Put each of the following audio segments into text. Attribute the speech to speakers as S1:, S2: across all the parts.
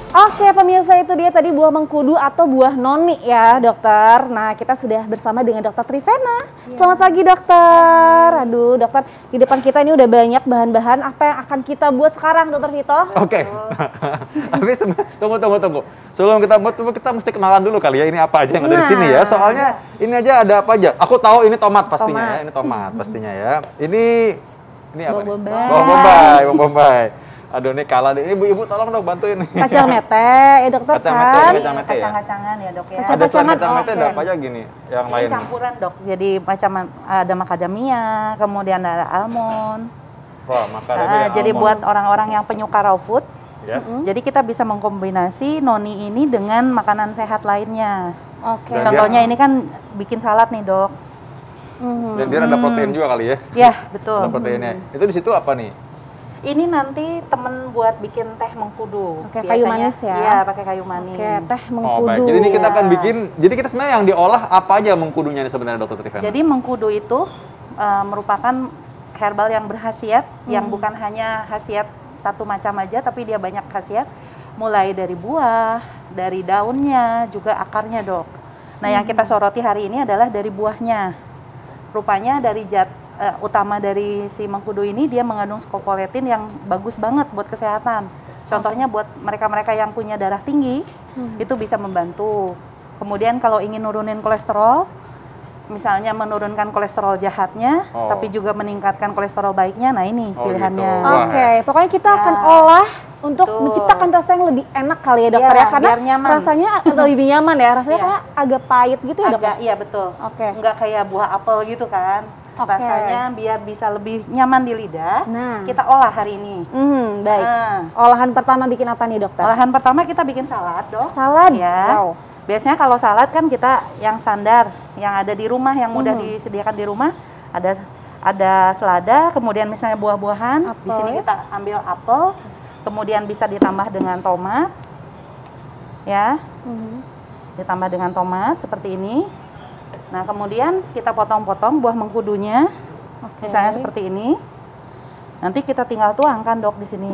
S1: Oke pemirsa, itu dia tadi buah mengkudu atau buah noni ya dokter. Nah kita sudah bersama dengan dokter Trivena. Selamat pagi dokter. Aduh dokter, di depan kita ini udah banyak bahan-bahan apa yang akan kita buat sekarang dokter Vito.
S2: Oke. Tapi tunggu. Sebelum kita buat, kita mesti kenalan dulu kali ya, ini apa aja yang ada di sini ya. Soalnya ini aja ada apa aja. Aku tahu ini tomat pastinya ya, ini tomat pastinya ya. Ini apa nih? Bawang bombay. Aduh ini kalah deh. Ibu tolong dong bantuin nih.
S1: Kacang mete ya dokter
S2: Kacang
S1: kan?
S2: mete ya?
S3: Kacang-kacangan ya dok ya.
S2: Ada selain kacang mete ada apa aja gini yang
S3: Ini
S2: lain?
S3: campuran dok, jadi macam ada macadamia, kemudian ada almond.
S2: Wah, macadamia,
S3: Jadi
S2: almond.
S3: buat orang-orang yang penyuka raw food,
S2: Yes.
S3: jadi kita bisa mengkombinasi noni ini dengan makanan sehat lainnya.
S1: Oke.
S2: Dan
S3: Contohnya ini kan bikin salad nih dok.
S2: Dan dia ada protein juga kali ya?
S3: Ya betul.
S2: Ada proteinnya. Itu di situ apa nih?
S3: Ini nanti temen buat bikin teh mengkudu.
S1: Oke, kayu manis ya?
S3: Iya, pakai kayu manis.
S1: Oke, teh
S2: Oh,
S1: mengkudu.
S2: baik. Jadi ini kita
S3: Ya.
S2: akan bikin, jadi kita sebenarnya yang diolah apa aja mengkudunya ini sebenarnya Dokter Trivena?
S3: Jadi mengkudu itu merupakan herbal yang berkhasiat, yang bukan hanya khasiat satu macam aja, tapi dia banyak khasiat. Mulai dari buah, dari daunnya, juga akarnya dok. Nah yang kita soroti hari ini adalah dari buahnya. Rupanya dari utama dari si mengkudu ini dia mengandung scopoletin yang bagus banget buat kesehatan. Contohnya buat mereka-mereka yang punya darah tinggi, itu bisa membantu. Kemudian kalau ingin nurunin kolesterol, misalnya menurunkan kolesterol jahatnya, tapi juga meningkatkan kolesterol baiknya, nah ini pilihannya.
S2: gitu.
S1: Oke, pokoknya kita akan olah untuk menciptakan rasa yang lebih enak kali ya dokter ya, karena
S3: biar nyaman.
S1: rasanya lebih nyaman ya, rasanya kayak agak pahit gitu ya dok.
S3: Iya betul.
S1: Oke.
S3: Enggak kayak buah apel gitu kan.
S1: Oke.
S3: Rasanya biar bisa lebih nyaman di lidah.
S1: Nah.
S3: Kita olah hari ini.
S1: Baik. Olahan pertama bikin apa nih dokter?
S3: Olahan pertama kita bikin salad, dok.
S1: Salad.
S3: Ya.
S1: Wow.
S3: Biasanya kalau salad kan kita yang standar, yang ada di rumah, yang mudah disediakan di rumah, ada selada, kemudian misalnya buah-buahan. Di sini kita ambil apel, kemudian bisa ditambah dengan tomat, ya, ditambah dengan tomat seperti ini. Nah kemudian kita potong-potong buah mengkudunya, misalnya seperti ini. Nanti kita tinggal tuangkan dok di sini.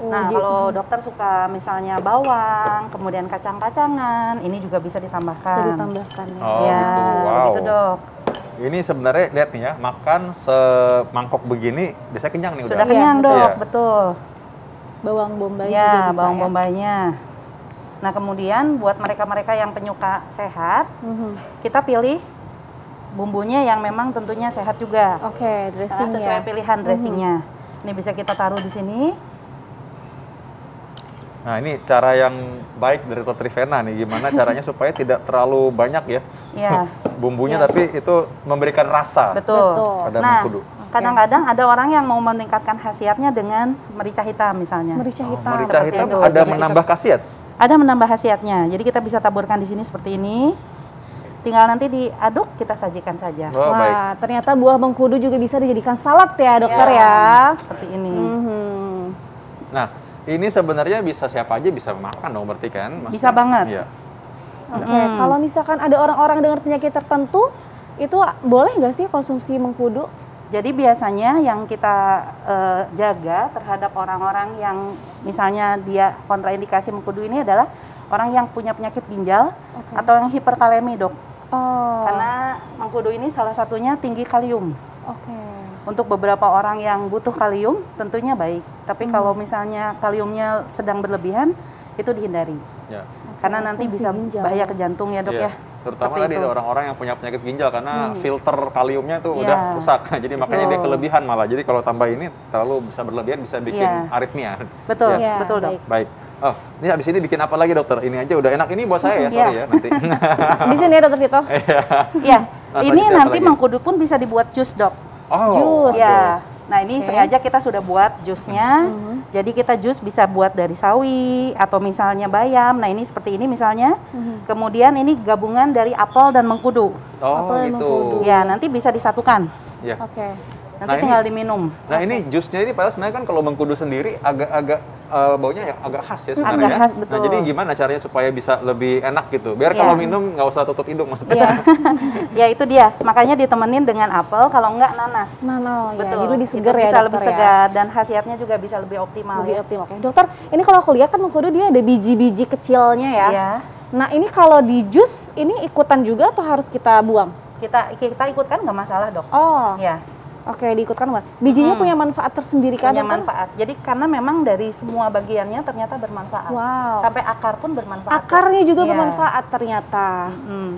S3: Nah, kalau dokter suka misalnya bawang, kemudian kacang-kacangan, ini juga bisa ditambahkan.
S1: Bisa ditambahkan ya.
S2: Oh
S3: Ya,
S2: gitu, wow.
S3: begitu dok.
S2: Ini sebenarnya lihat nih ya, makan semangkok begini biasanya kenyang nih
S3: Sudah
S2: udah.
S3: kenyang
S1: Iya,
S3: dok,
S2: betul.
S3: betul.
S1: Bawang bombay juga
S3: Ya,
S1: bisa
S3: bawang
S1: ya.
S3: bombaynya. Nah, kemudian buat mereka-mereka yang penyuka sehat, kita pilih bumbunya yang memang tentunya sehat juga.
S1: Oke, dressing
S3: Sesuai
S1: ya.
S3: pilihan dressingnya. Ini bisa kita taruh di sini.
S2: Nah ini cara yang baik dari Dokter Trivena nih, gimana caranya supaya tidak terlalu banyak ya
S3: Ya,
S2: bumbunya, tapi itu memberikan rasa
S3: betul.
S2: pada
S3: Nah,
S2: mengkudu.
S3: kadang-kadang ada orang yang mau meningkatkan khasiatnya dengan merica hitam misalnya.
S1: Merica hitam.
S2: Merica
S3: seperti
S2: hitam
S3: itu.
S2: ada
S3: Jadi
S2: menambah khasiat?
S3: Ada menambah khasiatnya. Jadi kita bisa taburkan di sini seperti ini. Tinggal nanti diaduk, kita sajikan saja.
S2: Oh, baik.
S1: Wah, ternyata buah mengkudu juga bisa dijadikan salad ya dokter ya.
S3: Seperti ini.
S2: Nah, ini sebenarnya bisa siapa aja bisa makan dong berarti kan? Mas?
S3: Bisa banget.
S2: Iya.
S1: Oke, kalau misalkan ada orang-orang dengan penyakit tertentu, itu boleh nggak sih konsumsi mengkudu?
S3: Jadi biasanya yang kita jaga terhadap orang-orang yang misalnya dia kontraindikasi mengkudu ini adalah orang yang punya penyakit ginjal atau yang hiperkalemi dok.
S1: Oh.
S3: Karena mengkudu ini salah satunya tinggi kalium.
S1: Oke.
S3: Untuk beberapa orang yang butuh kalium tentunya baik. Tapi kalau misalnya kaliumnya sedang berlebihan itu dihindari.
S2: Ya.
S3: Karena nanti
S1: fungsi
S3: bisa
S1: ginjal.
S3: bahaya ke jantung ya dok
S2: Iya.
S3: ya.
S2: Terutama
S3: Seperti
S2: tadi
S3: itu.
S2: orang-orang yang punya penyakit ginjal karena filter kaliumnya tuh
S3: Iya.
S2: udah rusak. Jadi makanya dia
S3: Betul.
S2: kelebihan malah. Jadi kalau tambah ini terlalu bisa berlebihan bisa bikin
S3: Iya.
S2: aritmia.
S3: Betul,
S1: Ya,
S3: betul dok.
S1: baik.
S2: Baik. Oh, ini habis ini bikin apa lagi dokter? Ini aja udah enak. Ini buat saya ya, sorry
S3: Iya.
S2: ya nanti.
S1: Di sini ya dokter Vito.
S3: Iya,
S2: Nah,
S3: ini
S2: selanjutnya apa
S3: nanti
S2: lagi?
S3: mengkudu pun bisa dibuat jus dok.
S2: Oh,
S1: Jus.
S3: Ya, nah ini sengaja kita sudah buat jusnya. Jadi kita jus bisa buat dari sawi atau misalnya bayam. Nah ini seperti ini misalnya. Kemudian ini gabungan dari apel dan mengkudu.
S2: Oh,
S1: Apel dan
S2: gitu.
S1: mengkudu.
S3: Ya nanti bisa disatukan.
S2: Ya.
S1: Oke.
S3: Nanti
S2: Nah, ini-
S3: tinggal diminum.
S2: Nah ini jusnya ini padahal sebenarnya kan kalau mengkudu sendiri agak-agak baunya ya agak khas ya sebenarnya.
S3: Agak
S2: ya.
S3: khas, betul.
S2: Nah, jadi gimana caranya supaya bisa lebih enak gitu? Biar
S3: Iya.
S2: kalau minum nggak usah tutup hidung maksudnya.
S1: Iya.
S3: Ya itu dia, makanya ditemenin dengan apel, kalau enggak nanas.
S1: Nah, ya.
S3: Betul.
S1: Jadi lebih
S3: Itu
S1: segar ya
S3: bisa
S1: dokter
S3: lebih
S1: ya?
S3: segar dan khasiatnya juga bisa lebih optimal.
S1: Lebih
S3: ya.
S1: optimal. Oke, dokter, ini kalau aku lihat kan mengkudu dia ada biji-biji kecilnya ya.
S3: Iya.
S1: Nah, ini kalau di jus ini ikutan juga atau harus kita buang?
S3: Kita ikutkan nggak masalah, Dok.
S1: Oh,
S3: Ya.
S1: oke, diikutkan. Bijinya punya manfaat tersendiri kan?
S3: Punya
S1: dokter?
S3: manfaat. Jadi karena memang dari semua bagiannya ternyata bermanfaat.
S1: Wow.
S3: Sampai akar pun bermanfaat.
S1: Akarnya juga
S3: Iya.
S1: bermanfaat ternyata.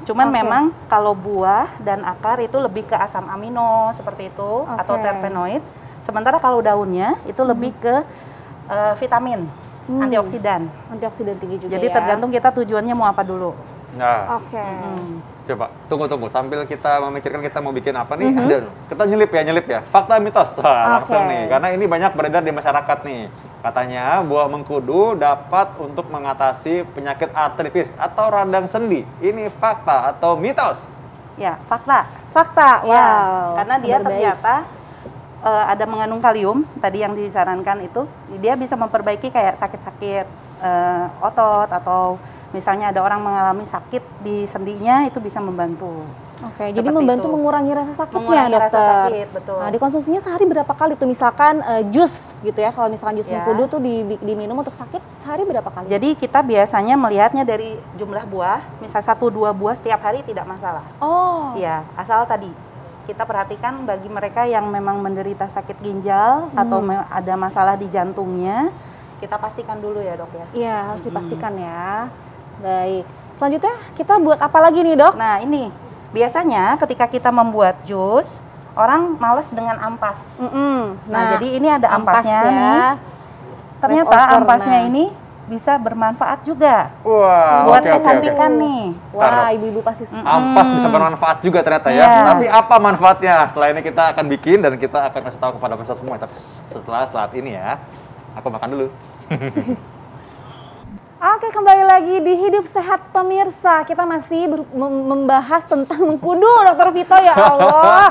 S3: Cuman
S1: Oke.
S3: memang kalau buah dan akar itu lebih ke asam amino seperti itu atau
S1: Oke.
S3: terpenoid. Sementara kalau daunnya itu lebih ke vitamin, antioksidan.
S1: Antioksidan tinggi juga
S3: Jadi
S1: ya.
S3: tergantung kita tujuannya mau apa dulu.
S2: Nah,
S1: Oke.
S2: coba tunggu sambil kita memikirkan kita mau bikin apa nih. Ada kita nyelip ya. Fakta mitos. Wah, langsung
S1: Oke.
S2: nih. Karena ini banyak beredar di masyarakat nih. Katanya buah mengkudu dapat untuk mengatasi penyakit artritis atau radang sendi. Ini fakta atau mitos?
S3: Ya, fakta.
S1: Fakta. Wow.
S3: Ya, karena dia
S1: Kabar baik.
S3: ternyata ada mengandung kalium, tadi yang disarankan itu, dia bisa memperbaiki kayak sakit-sakit otot atau misalnya ada orang mengalami sakit di sendinya, itu bisa membantu.
S1: Oke, jadi
S3: Seperti
S1: membantu
S3: itu.
S1: mengurangi rasa sakitnya,
S3: Mengurangi
S1: dokter.
S3: rasa sakit, betul.
S1: Nah, dikonsumsinya sehari berapa kali tuh? Misalkan jus gitu ya. Kalau misalkan jus
S3: Ya.
S1: mengkudu tuh diminum untuk sakit sehari berapa kali?
S3: Jadi kita biasanya melihatnya dari jumlah buah, misal 1-2 buah setiap hari tidak masalah.
S1: Oh.
S3: Iya, asal tadi kita perhatikan bagi mereka yang memang menderita sakit ginjal atau ada masalah di jantungnya, kita pastikan dulu ya, Dok ya.
S1: Iya, harus dipastikan ya. Baik. Selanjutnya kita buat apa lagi nih, Dok?
S3: Nah, ini biasanya ketika kita membuat jus, orang males dengan ampas. Nah, jadi ini ada ampasnya
S1: ya.
S3: nih. Ternyata
S1: Leftover,
S3: ampasnya
S1: nah.
S3: ini bisa bermanfaat juga
S2: Wah,
S3: buat
S2: oke, oke, oke.
S3: kecantikan nih.
S1: Wah,
S2: Taruh.
S1: ibu-ibu pasti
S2: Ampas bisa bermanfaat juga ternyata ya.
S3: Iya.
S2: Tapi apa manfaatnya? Setelah ini kita akan bikin dan kita akan kasih tahu kepada pemirsa semua. Tapi setelah ini ya, aku makan dulu.
S1: Oke, kembali lagi di Hidup Sehat pemirsa. Kita masih membahas tentang mengkudu, Dokter Vito, ya Allah.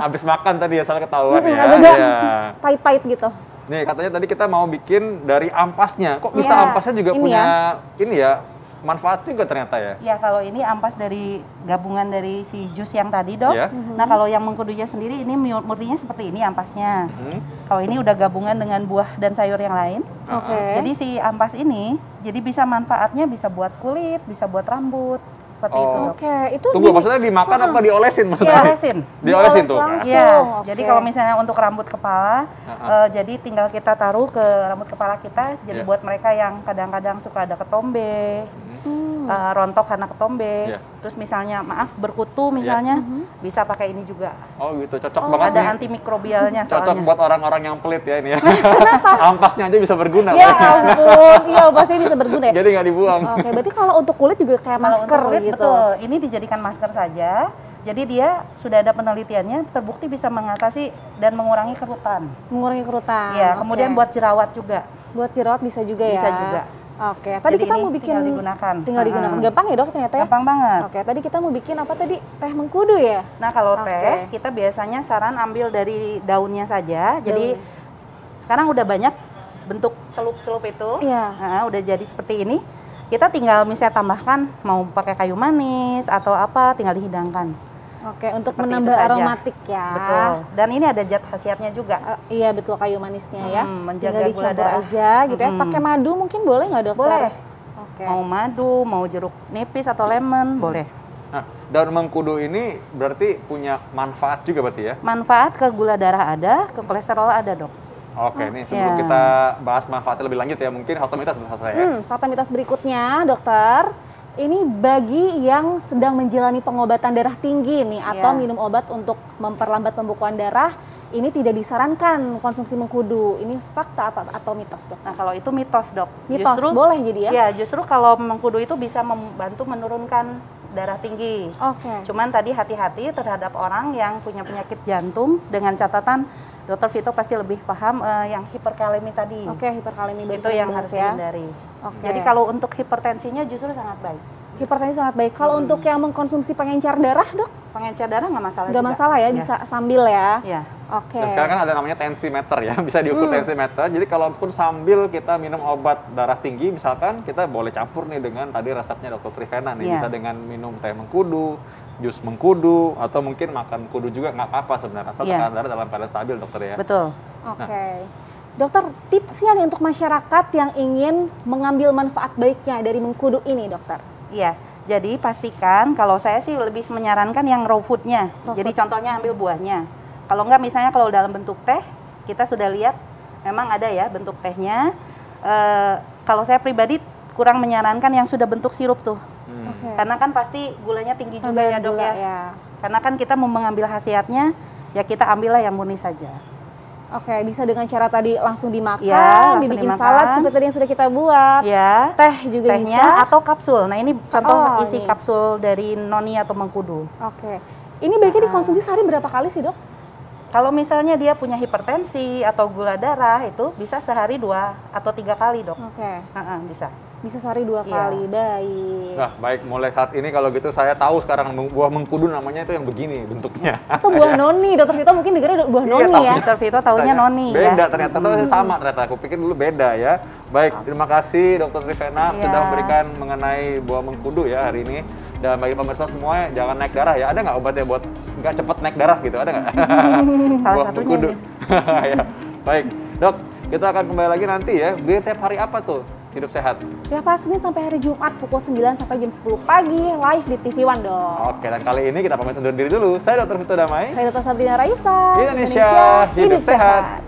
S2: Habis makan tadi ya, salah ketahuan ya.
S1: Agak-agak
S2: Iya.
S1: pahit-pahit gitu.
S2: Nih katanya tadi kita mau bikin dari ampasnya. Kok bisa
S1: Iya,
S2: ampasnya juga
S1: ini
S2: punya ini ya manfaat juga ternyata ya.
S3: Ya, kalau ini ampas dari gabungan dari si jus yang tadi, Dok.
S2: Iya.
S3: Nah, kalau yang mengkudunya sendiri ini murninya seperti ini ampasnya.
S2: Hmm.
S3: Kalau ini udah gabungan dengan buah dan sayur yang lain.
S1: Oke.
S3: Jadi si ampas ini jadi bisa manfaatnya bisa buat kulit, bisa buat rambut, seperti itu, Dok.
S1: Oke, itu
S2: Tunggu, maksudnya dimakan apa diolesin maksudnya?
S1: Iya.
S3: Diolesin.
S2: Diolesin tuh.
S1: langsung.
S3: Iya.
S1: Oke.
S3: Jadi kalau misalnya untuk rambut kepala, jadi tinggal kita taruh ke rambut kepala kita. Jadi
S2: Iya.
S3: buat mereka yang kadang-kadang suka ada ketombe, rontok karena ketombe,
S2: Iya.
S3: terus misalnya maaf berkutu misalnya, bisa pakai ini juga.
S2: Oh gitu, cocok banget
S3: Ada
S2: nih.
S3: antimikrobialnya
S2: Cocok
S3: soalnya.
S2: buat orang-orang yang pelit ya ini ya. Ampasnya aja bisa berguna.
S1: Ya
S2: Pak.
S1: ampun, iya pasti bisa berguna ya.
S2: Jadi nggak dibuang.
S1: Oke, berarti kalau untuk kulit juga kayak
S3: Kalau
S1: masker
S3: untuk kulit,
S1: gitu.
S3: betul. Ini dijadikan masker saja. Jadi dia sudah ada penelitiannya terbukti bisa mengatasi dan mengurangi kerutan.
S1: Mengurangi kerutan.
S3: Ya, kemudian
S1: Oke.
S3: buat jerawat juga.
S1: buat jerawat bisa juga ya.
S3: Bisa juga.
S1: Oke, tadi
S3: Jadi
S1: kita
S3: ini
S1: mau bikin
S3: tinggal digunakan.
S1: Tinggal digunakan. Gampang ya, Dok, ternyata ya?
S3: Gampang banget.
S1: Oke, tadi kita mau bikin apa tadi? Teh mengkudu ya?
S3: Nah, kalau
S1: Oke.
S3: teh kita biasanya saran ambil dari daunnya saja. Jadi sekarang udah banyak bentuk celup-celup itu.
S1: Iya.
S3: Nah, udah jadi seperti ini. Kita tinggal misalnya tambahkan mau pakai kayu manis atau apa, tinggal dihidangkan.
S1: Oke, untuk
S3: Seperti
S1: menambah
S3: itu saja.
S1: aromatik ya.
S3: Betul. Dan ini ada zat khasiatnya juga.
S1: Iya, betul, kayu manisnya ya.
S3: Menjaga
S1: Tinggal
S3: gula
S1: dicampur
S3: darah.
S1: aja gitu ya. Pakai madu mungkin boleh nggak, Dokter?
S3: Boleh.
S1: Oke.
S3: Mau madu, mau jeruk nipis atau lemon, boleh.
S2: Nah, daun mengkudu ini berarti punya manfaat juga berarti ya?
S3: Manfaat ke gula darah ada, ke kolesterol ada, Dok.
S2: Oke, nih sebelum
S3: Ya.
S2: kita bahas manfaatnya lebih lanjut ya, mungkin fakta mitos sudah selesai ya.
S1: Fakta mitos berikutnya, Dokter. Ini bagi yang sedang menjalani pengobatan darah tinggi nih atau
S3: Iya.
S1: minum obat untuk memperlambat pembekuan darah, ini tidak disarankan konsumsi mengkudu. Ini fakta atau mitos, Dok?
S3: Nah, kalau itu mitos, Dok.
S1: Mitos, boleh jadi ya?
S3: Ya, justru kalau mengkudu itu bisa membantu menurunkan darah tinggi.
S1: Oke.
S3: Cuman tadi hati-hati terhadap orang yang punya penyakit jantung dengan catatan Dokter Vito pasti lebih paham yang hiperkalemi tadi.
S1: Oke, hiperkalemi
S3: Itu yang harus
S1: ya.
S3: dihindari.
S1: Oke.
S3: Jadi kalau untuk hipertensinya justru sangat baik.
S1: Hipertensi sangat baik. Kalau untuk yang mengkonsumsi pengencer darah, Dok,
S3: Pengencer darah nggak masalah
S1: nggak
S3: juga.
S1: masalah ya, bisa sambil ya.
S3: Ya.
S1: Oke.
S2: Dan sekarang kan ada namanya tensimeter ya, bisa diukur tensimeter. Jadi kalaupun sambil kita minum obat darah tinggi, misalkan kita boleh campur nih dengan tadi resepnya Dr. Trivena nih, bisa dengan minum teh mengkudu, jus mengkudu, atau mungkin makan kudu juga nggak apa-apa sebenarnya, asal tekanan darah dalam keadaan stabil, dokter ya.
S3: Betul.
S1: Oke. Dokter, tipsnya nih untuk masyarakat yang ingin mengambil manfaat baiknya dari mengkudu ini, dokter.
S3: Iya, jadi pastikan, kalau saya sih lebih menyarankan yang raw foodnya. Jadi contohnya ambil buahnya. Kalau enggak misalnya kalau dalam bentuk teh, kita sudah lihat memang ada ya bentuk tehnya. Kalau saya pribadi kurang menyarankan yang sudah bentuk sirup tuh. Karena kan pasti gulanya tinggi juga ya dok ya. Karena kan kita mau mengambil khasiatnya, ya kita ambillah yang murni saja.
S1: Oke, bisa dengan cara tadi langsung dimakan,
S3: ya,
S1: dibikin salad seperti tadi yang sudah kita buat.
S3: Ya,
S1: teh juga
S3: tehnya
S1: bisa.
S3: Atau kapsul. Nah ini contoh isi kapsul dari noni atau mengkudu.
S1: Oke, ini baiknya dikonsumsi sehari berapa kali sih dok?
S3: Kalau misalnya dia punya hipertensi atau gula darah itu bisa sehari 2 atau 3 kali dok.
S1: Oke,
S3: bisa.
S1: Bisa sehari 2 kali, baik.
S2: Nah, baik, mulai saat ini kalau gitu saya tahu sekarang buah mengkudu namanya itu yang begini bentuknya.
S1: Atau buah noni, Dokter Vito mungkin dengarnya buah noni ya.
S3: Dokter Vito taunya noni
S2: beda,
S3: ya.
S2: ternyata tuh sama ternyata. Aku pikir dulu beda ya. Baik, terima kasih Dokter Trivena sudah memberikan mengenai buah mengkudu ya hari ini. Dan bagi pemirsa semua jangan naik darah ya. Ada nggak obatnya buat nggak cepet naik darah gitu? Ada nggak?
S3: Salah satunya ini.
S2: Ya. Baik, Dok, kita akan kembali lagi nanti ya. Biar tiap hari apa tuh? Hidup sehat.
S1: Tiap hari Senin sampai hari Jumat pukul 9 sampai jam 10 pagi live di TV One dong.
S2: Oke, dan kali ini kita pamit undur diri dulu. Saya Dr. Vito Damai.
S1: Saya Dr. Sabrina Raisa.
S2: Indonesia hidup sehat.